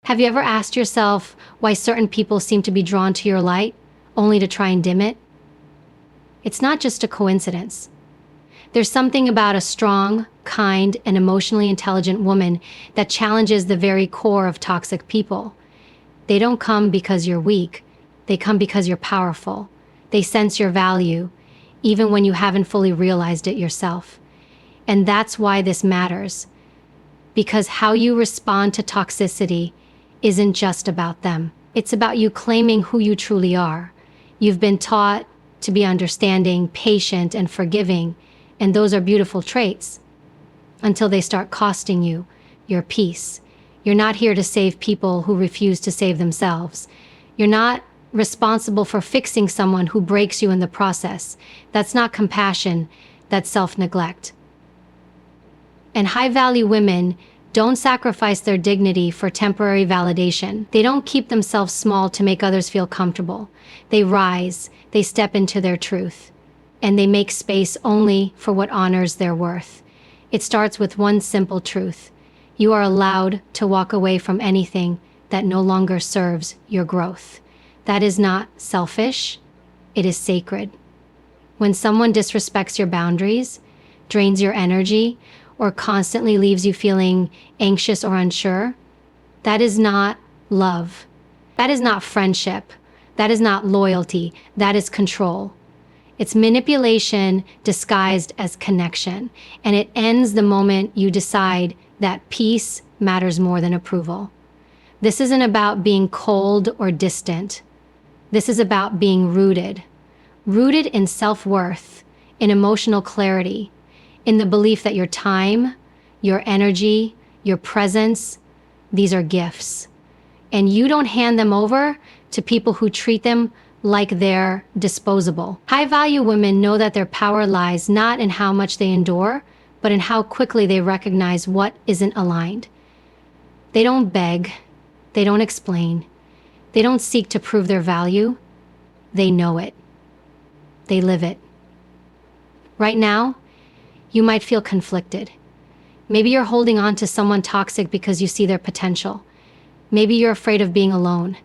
Have you ever asked yourself why certain people seem to be drawn to your light, only to try and dim it? It's not just a coincidence. There's something about a strong, kind, and emotionally intelligent woman that challenges the very core of toxic people. They don't come because you're weak. They come because you're powerful. They sense your value, even when you haven't fully realized it yourself. And that's why this matters. Because how you respond to toxicity isn't just about them. It's about you claiming who you truly are. You've been taught to be understanding, patient, and forgiving, and those are beautiful traits until they start costing you your peace. You're not here to save people who refuse to save themselves. You're not responsible for fixing someone who breaks you in the process. That's not compassion, that's self-neglect. And high-value women don't sacrifice their dignity for temporary validation. They don't keep themselves small to make others feel comfortable. They rise, they step into their truth, and they make space only for what honors their worth. It starts with one simple truth. You are allowed to walk away from anything that no longer serves your growth. That is not selfish, it is sacred. When someone disrespects your boundaries, drains your energy, or constantly leaves you feeling anxious or unsure, that is not love. That is not friendship. That is not loyalty. That is control. It's manipulation disguised as connection, and it ends the moment you decide that peace matters more than approval. This isn't about being cold or distant. This is about being rooted in self-worth, in emotional clarity, in the belief that your time, your energy, your presence, these are gifts. And you don't hand them over to people who treat them like they're disposable. High-value women know that their power lies not in how much they endure, but in how quickly they recognize what isn't aligned. They don't beg, they don't explain, they don't seek to prove their value. They know it. They live it. Right now, you might feel conflicted. Maybe you're holding on to someone toxic because you see their potential. Maybe you're afraid of being alone.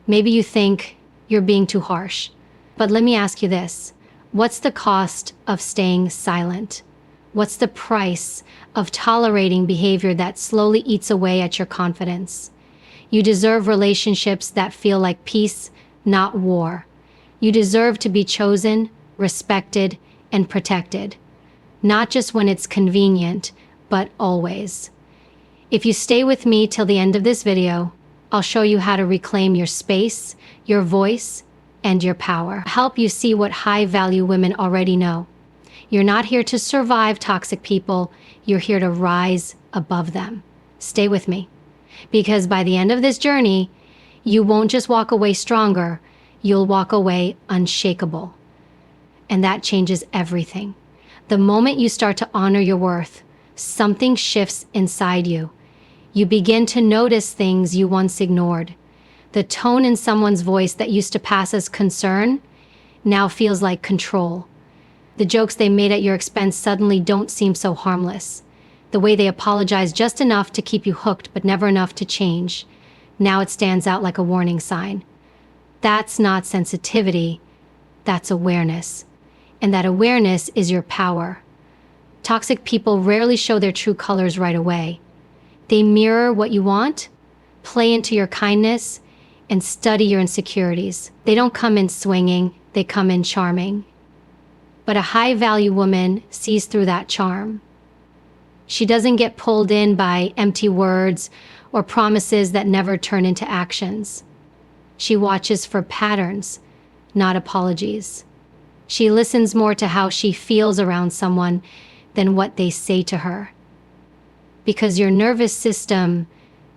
Maybe you think you're being too harsh. But let me ask you this. What's the cost of staying silent? What's the price of tolerating behavior that slowly eats away at your confidence? You deserve relationships that feel like peace, not war. You deserve to be chosen, respected, and protected. Not just when it's convenient, but always. If you stay with me till the end of this video, I'll show you how to reclaim your space, your voice, and your power. Help you see what high-value women already know. You're not here to survive toxic people, you're here to rise above them. Stay with me, because by the end of this journey, you won't just walk away stronger, you'll walk away unshakable. And that changes everything. The moment you start to honor your worth, something shifts inside you. You begin to notice things you once ignored. The tone in someone's voice that used to pass as concern now feels like control. The jokes they made at your expense suddenly don't seem so harmless. The way they apologize just enough to keep you hooked but never enough to change, now it stands out like a warning sign. That's not sensitivity, that's awareness. And that awareness is your power. Toxic people rarely show their true colors right away. They mirror what you want, play into your kindness, and study your insecurities. They don't come in swinging, they come in charming. But a high-value woman sees through that charm. She doesn't get pulled in by empty words or promises that never turn into actions. She watches for patterns, not apologies. She listens more to how she feels around someone than what they say to her. Because your nervous system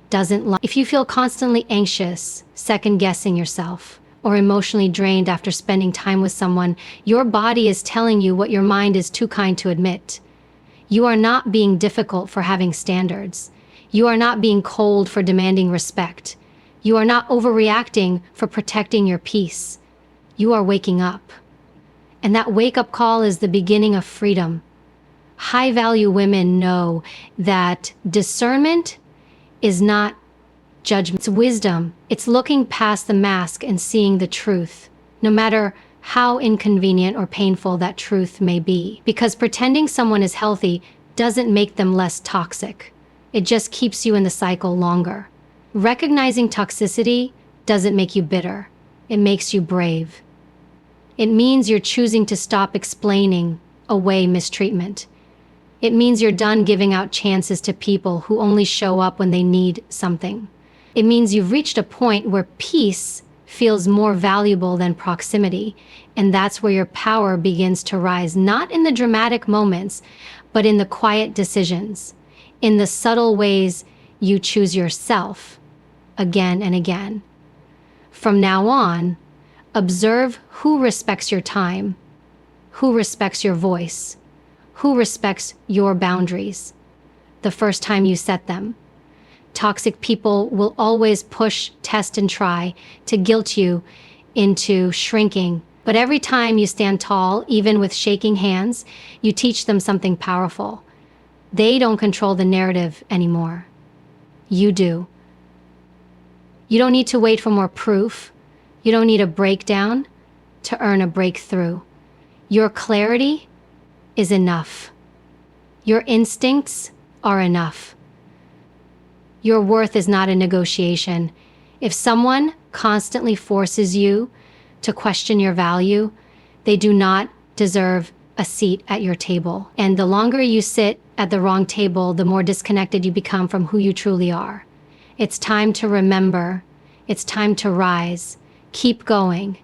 doesn't lie. If you feel constantly anxious, second-guessing yourself, or emotionally drained after spending time with someone, your body is telling you what your mind is too kind to admit. You are not being difficult for having standards. You are not being cold for demanding respect. You are not overreacting for protecting your peace. You are waking up. And that wake-up call is the beginning of freedom. High-value women know that discernment is not judgment. It's wisdom. It's looking past the mask and seeing the truth, no matter how inconvenient or painful that truth may be. Because pretending someone is healthy doesn't make them less toxic. It just keeps you in the cycle longer. Recognizing toxicity doesn't make you bitter. It makes you brave. It means you're choosing to stop explaining away mistreatment. It means you're done giving out chances to people who only show up when they need something. It means you've reached a point where peace feels more valuable than proximity, and that's where your power begins to rise, not in the dramatic moments, but in the quiet decisions, in the subtle ways you choose yourself again and again. From now on, observe who respects your time, who respects your voice, who respects your boundaries the first time you set them. Toxic people will always push, test, and try to guilt you into shrinking. But every time you stand tall, even with shaking hands, you teach them something powerful. They don't control the narrative anymore. You do. You don't need to wait for more proof. You don't need a breakdown to earn a breakthrough. Your clarity is enough. Your instincts are enough. Your worth is not a negotiation. If someone constantly forces you to question your value, they do not deserve a seat at your table. And the longer you sit at the wrong table, the more disconnected you become from who you truly are. It's time to remember. It's time to rise. Keep going.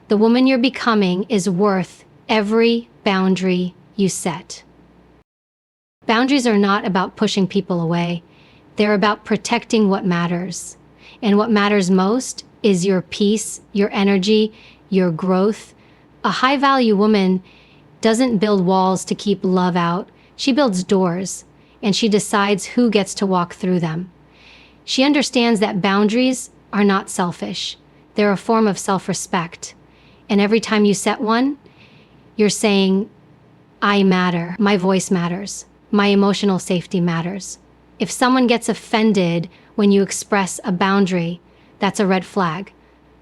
The woman you're becoming is worth every boundary you set. Boundaries are not about pushing people away. They're about protecting what matters. And what matters most is your peace, your energy, your growth. A high-value woman doesn't build walls to keep love out. She builds doors, and she decides who gets to walk through them. She understands that boundaries are not selfish. They're a form of self-respect. And every time you set one, you're saying, I matter. My voice matters. My emotional safety matters. If someone gets offended when you express a boundary, that's a red flag,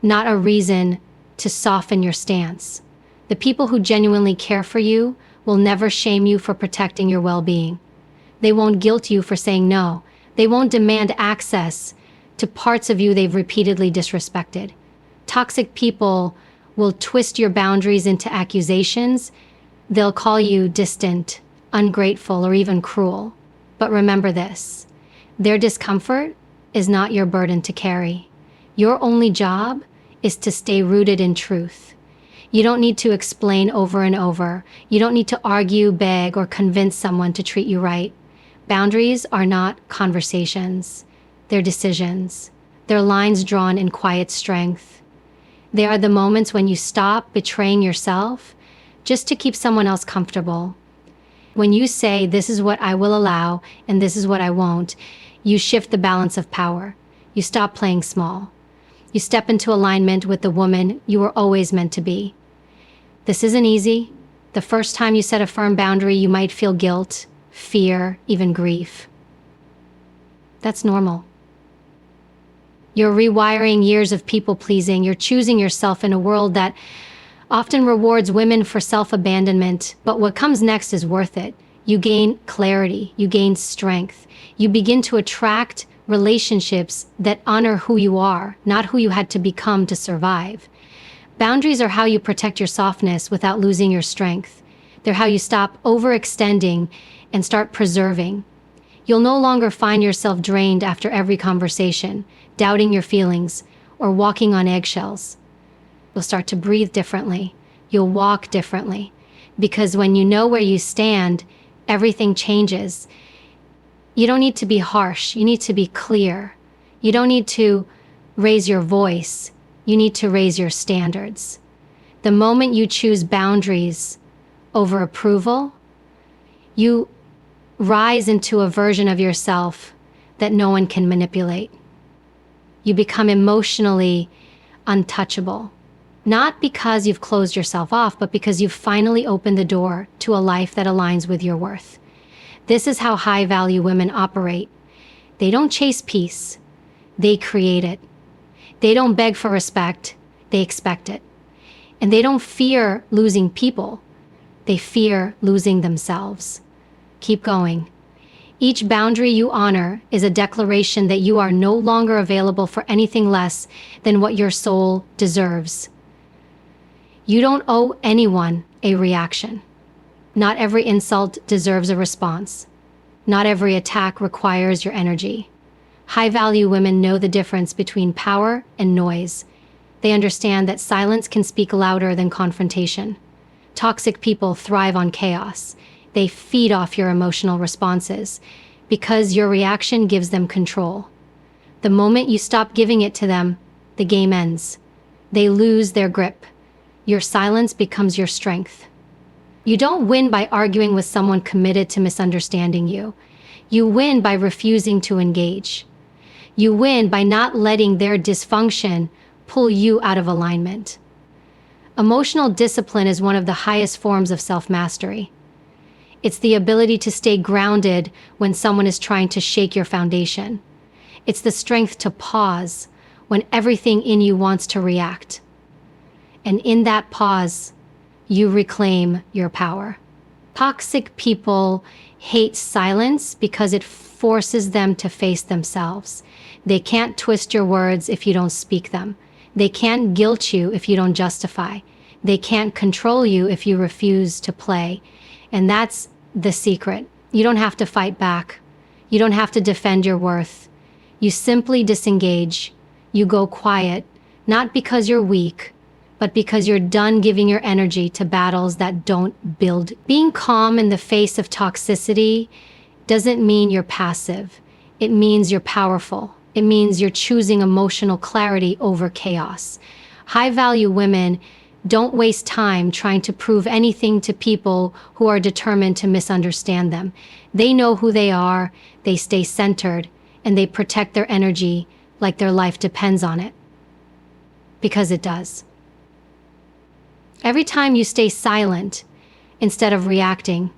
not a reason to soften your stance. The people who genuinely care for you will never shame you for protecting your well-being. They won't guilt you for saying no. They won't demand access to parts of you they've repeatedly disrespected. Toxic people will twist your boundaries into accusations. They'll call you distant, ungrateful, or even cruel. But remember this, their discomfort is not your burden to carry. Your only job is to stay rooted in truth. You don't need to explain over and over. You don't need to argue, beg, or convince someone to treat you right. Boundaries are not conversations. They're decisions. They're lines drawn in quiet strength. They are the moments when you stop betraying yourself just to keep someone else comfortable. When you say, this is what I will allow and this is what I won't, you shift the balance of power. You stop playing small. You step into alignment with the woman you were always meant to be. This isn't easy. The first time you set a firm boundary, you might feel guilt, fear, even grief. That's normal. You're rewiring years of people-pleasing. You're choosing yourself in a world that often rewards women for self-abandonment, but what comes next is worth it. You gain clarity, you gain strength. You begin to attract relationships that honor who you are, not who you had to become to survive. Boundaries are how you protect your softness without losing your strength. They're how you stop overextending and start preserving. You'll no longer find yourself drained after every conversation, doubting your feelings, or walking on eggshells. You'll start to breathe differently. You'll walk differently. Because when you know where you stand, everything changes. You don't need to be harsh. You need to be clear. You don't need to raise your voice. You need to raise your standards. The moment you choose boundaries over approval, you rise into a version of yourself that no one can manipulate. You become emotionally untouchable. Not because you've closed yourself off, but because you've finally opened the door to a life that aligns with your worth. This is how high-value women operate. They don't chase peace. They create it. They don't beg for respect, they expect it. And they don't fear losing people, they fear losing themselves. Keep going. Each boundary you honor is a declaration that you are no longer available for anything less than what your soul deserves. You don't owe anyone a reaction. Not every insult deserves a response. Not every attack requires your energy. High-value women know the difference between power and noise. They understand that silence can speak louder than confrontation. Toxic people thrive on chaos. They feed off your emotional responses because your reaction gives them control. The moment you stop giving it to them, the game ends. They lose their grip. Your silence becomes your strength. You don't win by arguing with someone committed to misunderstanding you. You win by refusing to engage. You win by not letting their dysfunction pull you out of alignment. Emotional discipline is one of the highest forms of self-mastery. It's the ability to stay grounded when someone is trying to shake your foundation. It's the strength to pause when everything in you wants to react. And in that pause, you reclaim your power. Toxic people hate silence because it forces them to face themselves. They can't twist your words if you don't speak them. They can't guilt you if you don't justify. They can't control you if you refuse to play. And that's the secret. You don't have to fight back. You don't have to defend your worth. You simply disengage. You go quiet, not because you're weak, but because you're done giving your energy to battles that don't build. Being calm in the face of toxicity doesn't mean you're passive. It means you're powerful. It means you're choosing emotional clarity over chaos. High-value women don't waste time trying to prove anything to people who are determined to misunderstand them. They know who they are, they stay centered, and they protect their energy like their life depends on it. Because it does. Every time you stay silent instead of reacting,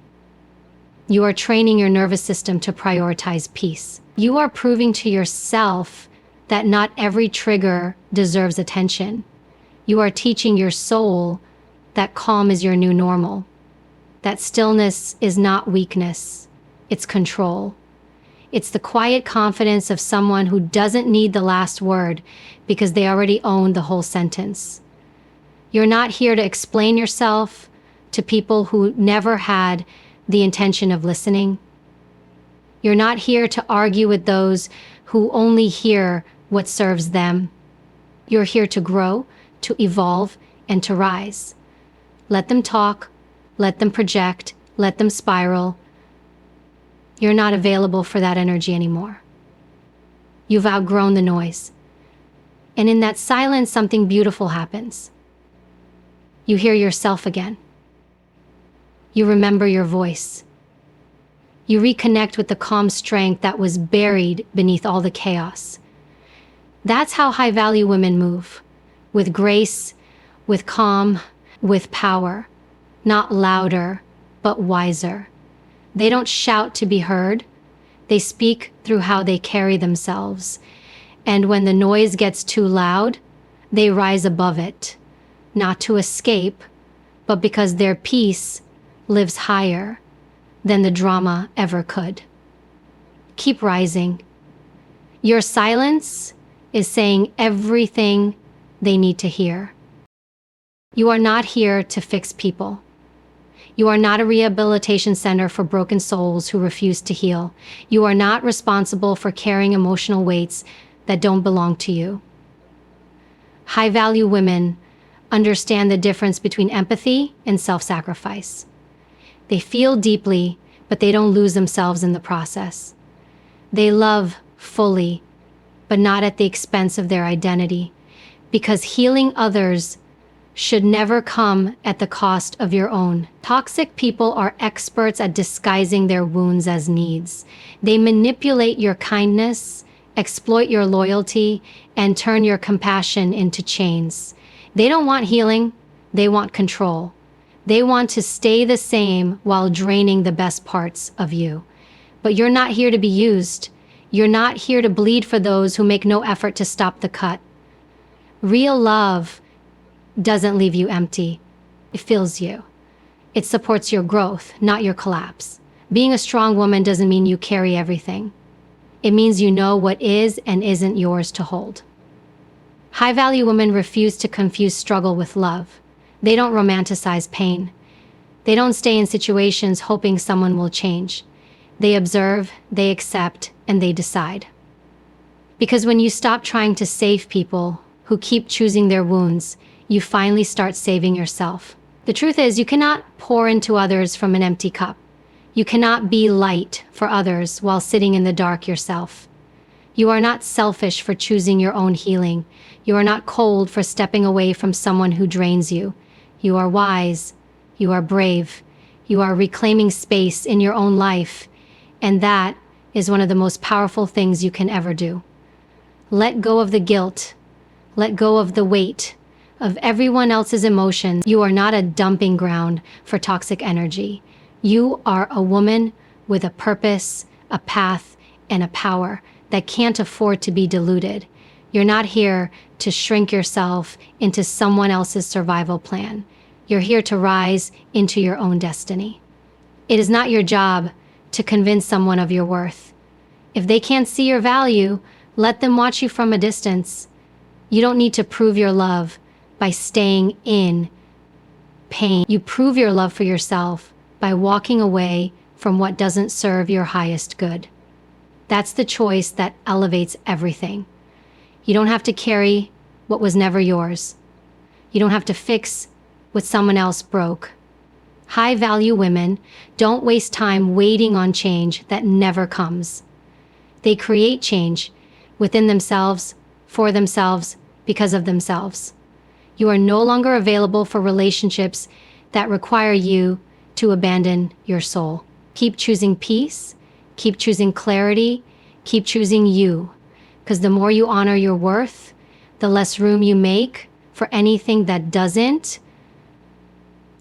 you are training your nervous system to prioritize peace. You are proving to yourself that not every trigger deserves attention. You are teaching your soul that calm is your new normal, that stillness is not weakness, it's control. It's the quiet confidence of someone who doesn't need the last word because they already own the whole sentence. You're not here to explain yourself to people who never had the intention of listening. You're not here to argue with those who only hear what serves them. You're here to grow, to evolve, and to rise. Let them talk, let them project, let them spiral. You're not available for that energy anymore. You've outgrown the noise. And in that silence, something beautiful happens. You hear yourself again. You remember your voice. You reconnect with the calm strength that was buried beneath all the chaos. That's how high-value women move. With grace, with calm, with power. Not louder, but wiser. They don't shout to be heard. They speak through how they carry themselves. And when the noise gets too loud, they rise above it. Not to escape, but because their peace lives higher than the drama ever could. Keep rising. Your silence is saying everything they need to hear. You are not here to fix people. You are not a rehabilitation center for broken souls who refuse to heal. You are not responsible for carrying emotional weights that don't belong to you. High-value women understand the difference between empathy and self-sacrifice. They feel deeply, but they don't lose themselves in the process. They love fully, but not at the expense of their identity, because healing others should never come at the cost of your own. Toxic people are experts at disguising their wounds as needs. They manipulate your kindness, exploit your loyalty, and turn your compassion into chains. They don't want healing, they want control. They want to stay the same while draining the best parts of you. But you're not here to be used. You're not here to bleed for those who make no effort to stop the cut. Real love doesn't leave you empty. It fills you. It supports your growth, not your collapse. Being a strong woman doesn't mean you carry everything. It means you know what is and isn't yours to hold. High-value women refuse to confuse struggle with love. They don't romanticize pain. They don't stay in situations hoping someone will change. They observe, they accept, and they decide. Because when you stop trying to save people who keep choosing their wounds, you finally start saving yourself. The truth is, you cannot pour into others from an empty cup. You cannot be light for others while sitting in the dark yourself. You are not selfish for choosing your own healing. You are not cold for stepping away from someone who drains you. You are wise. You are brave. You are reclaiming space in your own life. And that is one of the most powerful things you can ever do. Let go of the guilt. Let go of the weight of everyone else's emotions. You are not a dumping ground for toxic energy. You are a woman with a purpose, a path, and a power that can't afford to be diluted. You're not here to shrink yourself into someone else's survival plan. You're here to rise into your own destiny. It is not your job to convince someone of your worth. If they can't see your value, let them watch you from a distance. You don't need to prove your love by staying in pain. You prove your love for yourself by walking away from what doesn't serve your highest good. That's the choice that elevates everything. You don't have to carry what was never yours. You don't have to fix what someone else broke. High-value women don't waste time waiting on change that never comes. They create change within themselves, for themselves, because of themselves. You are no longer available for relationships that require you to abandon your soul. Keep choosing peace, keep choosing clarity, keep choosing you. Because the more you honor your worth, the less room you make for anything that doesn't.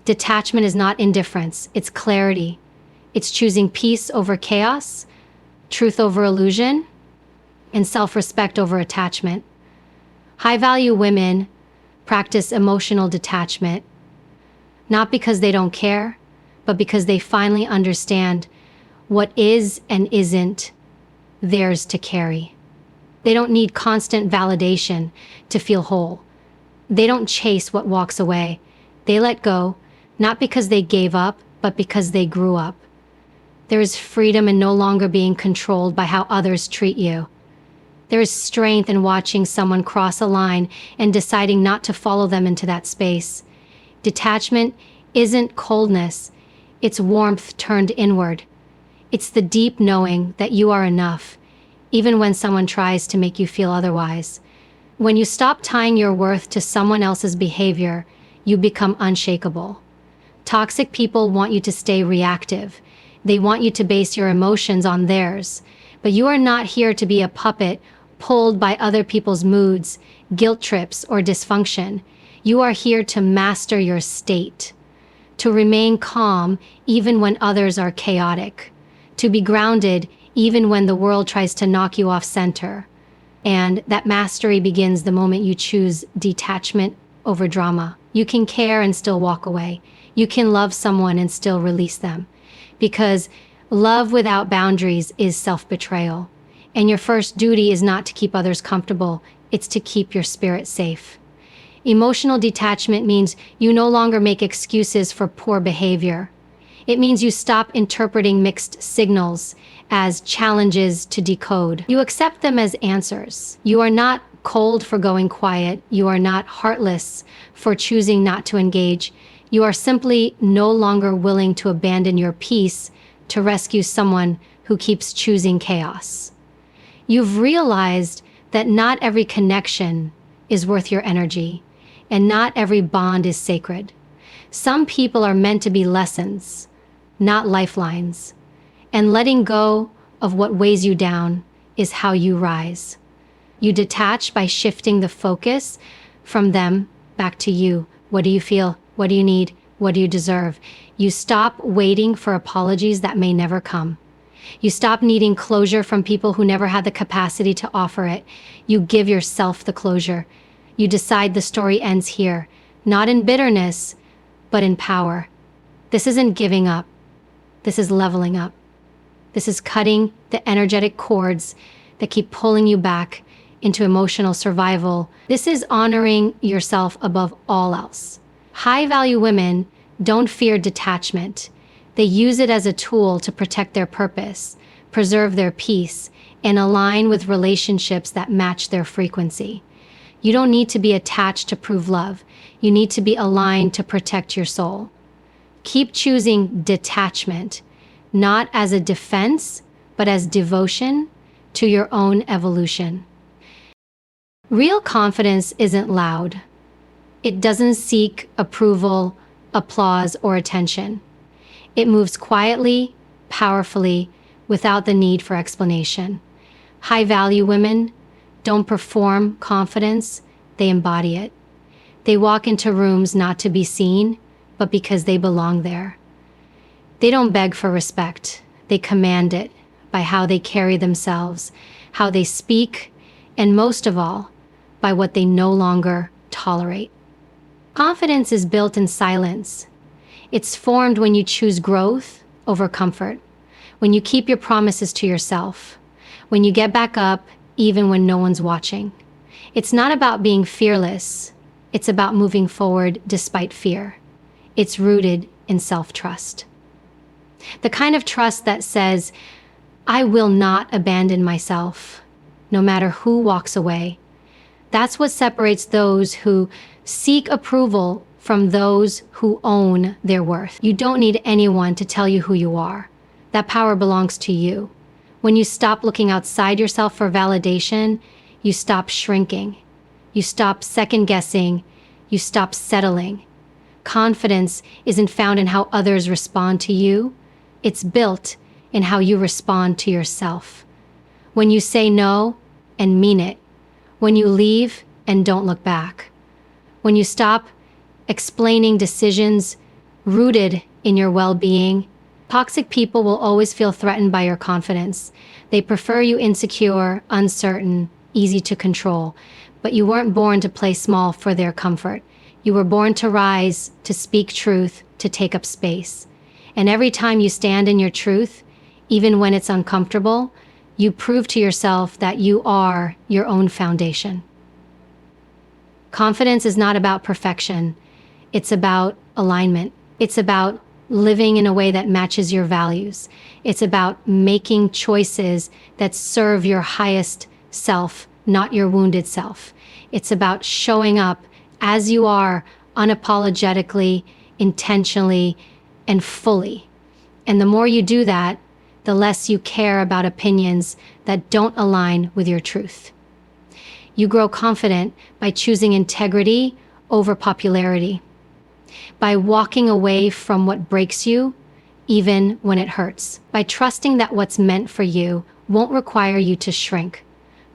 Detachment is not indifference, it's clarity. It's choosing peace over chaos, truth over illusion, and self-respect over attachment. High-value women practice emotional detachment, not because they don't care, but because they finally understand what is and isn't theirs to carry. They don't need constant validation to feel whole. They don't chase what walks away. They let go, not because they gave up, but because they grew up. There is freedom in no longer being controlled by how others treat you. There is strength in watching someone cross a line and deciding not to follow them into that space. Detachment isn't coldness, it's warmth turned inward. It's the deep knowing that you are enough, even when someone tries to make you feel otherwise. When you stop tying your worth to someone else's behavior, you become unshakable. Toxic people want you to stay reactive. They want you to base your emotions on theirs. But you are not here to be a puppet pulled by other people's moods, guilt trips, or dysfunction. You are here to master your state, to remain calm even when others are chaotic, to be grounded even when the world tries to knock you off center. And that mastery begins the moment you choose detachment over drama. You can care and still walk away. You can love someone and still release them. Because love without boundaries is self-betrayal. And your first duty is not to keep others comfortable, it's to keep your spirit safe. Emotional detachment means you no longer make excuses for poor behavior. It means you stop interpreting mixed signals as challenges to decode. You accept them as answers. You are not cold for going quiet. You are not heartless for choosing not to engage. You are simply no longer willing to abandon your peace to rescue someone who keeps choosing chaos. You've realized that not every connection is worth your energy, and not every bond is sacred. Some people are meant to be lessons, not lifelines. And letting go of what weighs you down is how you rise. You detach by shifting the focus from them back to you. What do you feel? What do you need? What do you deserve? You stop waiting for apologies that may never come. You stop needing closure from people who never had the capacity to offer it. You give yourself the closure. You decide the story ends here, not in bitterness, but in power. This isn't giving up. This is leveling up. This is cutting the energetic cords that keep pulling you back into emotional survival. This is honoring yourself above all else. High-value women don't fear detachment. They use it as a tool to protect their purpose, preserve their peace, and align with relationships that match their frequency. You don't need to be attached to prove love. You need to be aligned to protect your soul. Keep choosing detachment, not as a defense, but as devotion to your own evolution. Real confidence isn't loud. It doesn't seek approval, applause, or attention. It moves quietly, powerfully, without the need for explanation. High-value women don't perform confidence, they embody it. They walk into rooms not to be seen, but because they belong there. They don't beg for respect, they command it by how they carry themselves, how they speak, and most of all, by what they no longer tolerate. Confidence is built in silence. It's formed when you choose growth over comfort, when you keep your promises to yourself, when you get back up even when no one's watching. It's not about being fearless. It's about moving forward despite fear. It's rooted in self-trust. The kind of trust that says, I will not abandon myself, no matter who walks away. That's what separates those who seek approval from those who own their worth. You don't need anyone to tell you who you are. That power belongs to you. When you stop looking outside yourself for validation, you stop shrinking. You stop second-guessing. You stop settling. Confidence isn't found in how others respond to you. It's built in how you respond to yourself. When you say no and mean it. When you leave and don't look back. When you stop explaining decisions rooted in your well-being. Toxic people will always feel threatened by your confidence. They prefer you insecure, uncertain, easy to control. But you weren't born to play small for their comfort. You were born to rise, to speak truth, to take up space. And every time you stand in your truth, even when it's uncomfortable, you prove to yourself that you are your own foundation. Confidence is not about perfection. It's about alignment. It's about living in a way that matches your values. It's about making choices that serve your highest self, not your wounded self. It's about showing up as you are, unapologetically, intentionally, and fully. And the more you do that, the less you care about opinions that don't align with your truth. You grow confident by choosing integrity over popularity, by walking away from what breaks you, even when it hurts, by trusting that what's meant for you won't require you to shrink.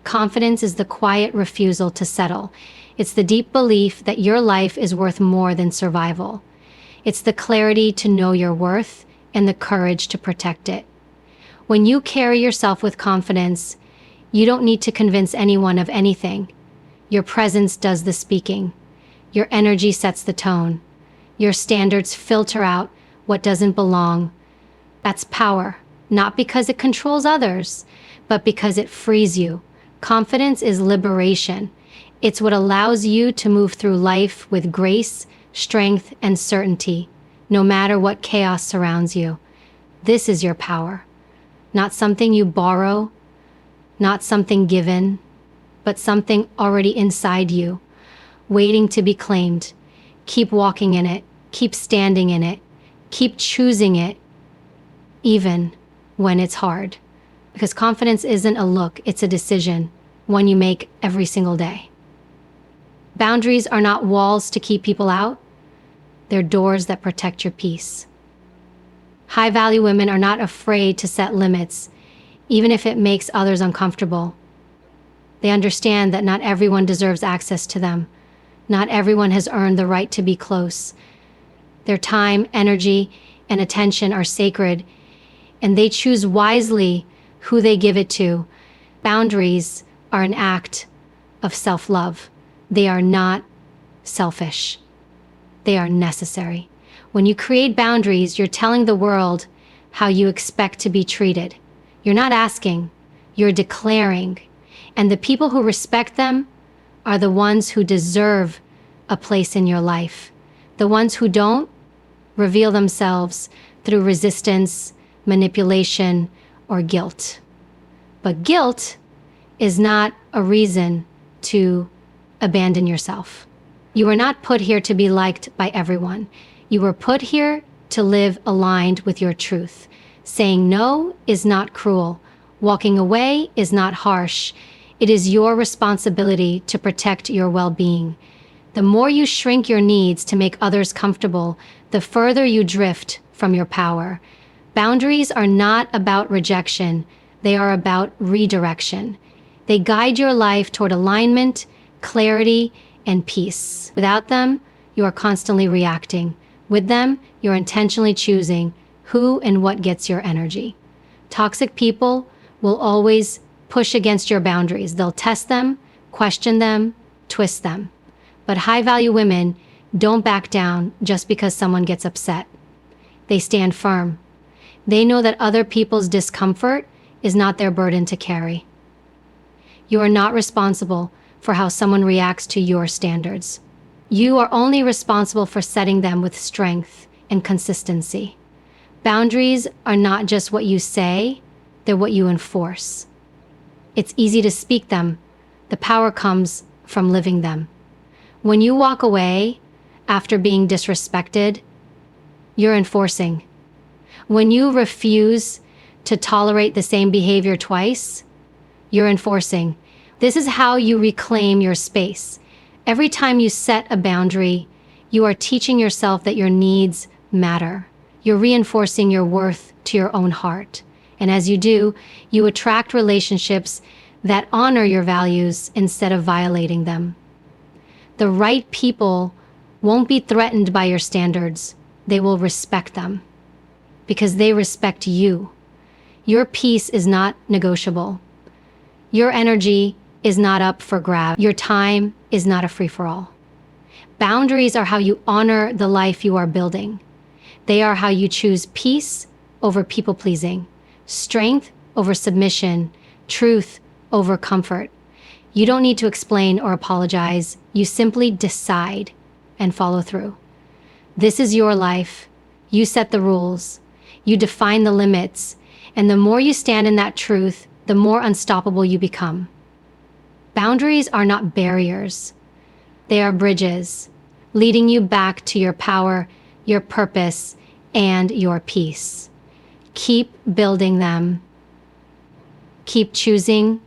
Confidence is the quiet refusal to settle. It's the deep belief that your life is worth more than survival. It's the clarity to know your worth and the courage to protect it. When you carry yourself with confidence, you don't need to convince anyone of anything. Your presence does the speaking. Your energy sets the tone. Your standards filter out what doesn't belong. That's power, not because it controls others, but because it frees you. Confidence is liberation. It's what allows you to move through life with grace, strength, and certainty, no matter what chaos surrounds you. This is your power. Not something you borrow, not something given, but something already inside you, waiting to be claimed. Keep walking in it, keep standing in it, keep choosing it, even when it's hard. Because confidence isn't a look, it's a decision, one you make every single day. Boundaries are not walls to keep people out, they're doors that protect your peace. High-value women are not afraid to set limits, even if it makes others uncomfortable. They understand that not everyone deserves access to them. Not everyone has earned the right to be close. Their time, energy, and attention are sacred, and they choose wisely who they give it to. Boundaries are an act of self-love. They are not selfish. They are necessary. When you create boundaries, you're telling the world how you expect to be treated. You're not asking, you're declaring. And the people who respect them are the ones who deserve a place in your life. The ones who don't reveal themselves through resistance, manipulation, or guilt. But guilt is not a reason to abandon yourself. You were not put here to be liked by everyone. You were put here to live aligned with your truth. Saying no is not cruel. Walking away is not harsh. It is your responsibility to protect your well-being. The more you shrink your needs to make others comfortable, the further you drift from your power. Boundaries are not about rejection. They are about redirection. They guide your life toward alignment, clarity, and peace. Without them, you are constantly reacting. With them, you're intentionally choosing who and what gets your energy. Toxic people will always push against your boundaries. They'll test them, question them, twist them. But high-value women don't back down just because someone gets upset. They stand firm. They know that other people's discomfort is not their burden to carry. You are not responsible for how someone reacts to your standards. You are only responsible for setting them with strength and consistency. Boundaries are not just what you say, they're what you enforce. It's easy to speak them. The power comes from living them. When you walk away after being disrespected, you're enforcing. When you refuse to tolerate the same behavior twice, you're enforcing. This is how you reclaim your space. Every time you set a boundary, you are teaching yourself that your needs matter. You're reinforcing your worth to your own heart. And as you do, you attract relationships that honor your values instead of violating them. The right people won't be threatened by your standards. They will respect them because they respect you. Your peace is not negotiable. Your energy is not up for grabs. Your time is not a free-for-all. Boundaries are how you honor the life you are building. They are how you choose peace over people-pleasing, strength over submission, truth over comfort. You don't need to explain or apologize. You simply decide and follow through. This is your life. You set the rules. You define the limits. And the more you stand in that truth, the more unstoppable you become. Boundaries are not barriers. They are bridges, leading you back to your power, your purpose, and your peace. Keep building them. Keep choosing